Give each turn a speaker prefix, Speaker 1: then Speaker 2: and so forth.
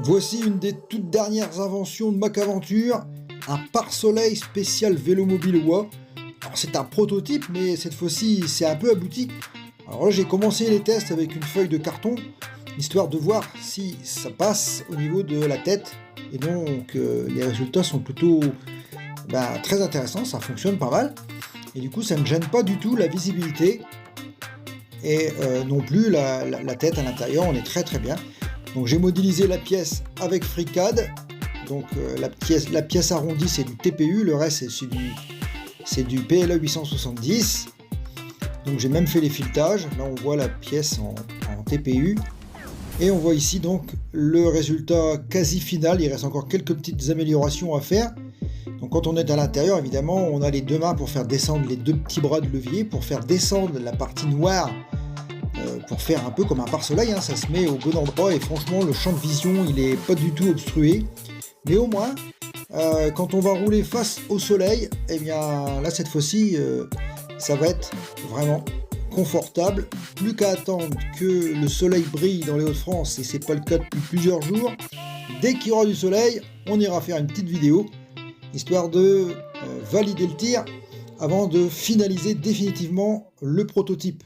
Speaker 1: Voici une des toutes dernières inventions de MacAventure, un pare-soleil spécial vélomobile OA. Alors c'est un prototype, mais cette fois-ci c'est un peu abouti. Alors là j'ai commencé les tests avec une feuille de carton, histoire de voir si ça passe au niveau de la tête. Et donc les résultats sont plutôt très intéressants, ça fonctionne pas mal. Et du coup ça ne gêne pas du tout la visibilité. Et non plus la tête à l'intérieur, on est très bien. Donc j'ai modélisé la pièce avec FreeCAD. Donc la pièce arrondie c'est du TPU, le reste c'est du PLA 870. Donc j'ai même fait les filetages. Là on voit la pièce en TPU. Et on voit ici donc le résultat quasi final. Il reste encore quelques petites améliorations à faire. Donc quand on est à l'intérieur, évidemment, on a les deux mains pour faire descendre les deux petits bras de levier, pour faire descendre la partie noire, pour faire un peu comme un pare-soleil, hein. Ça se met au bon endroit et franchement le champ de vision il est pas du tout obstrué. Mais au moins, quand on va rouler face au soleil, eh bien là cette fois-ci, ça va être vraiment confortable. Plus qu'à attendre que le soleil brille dans les Hauts-de-France, et c'est pas le cas depuis plusieurs jours. Dès qu'il y aura du soleil, on ira faire une petite vidéo, histoire de valider le tir avant de finaliser définitivement le prototype.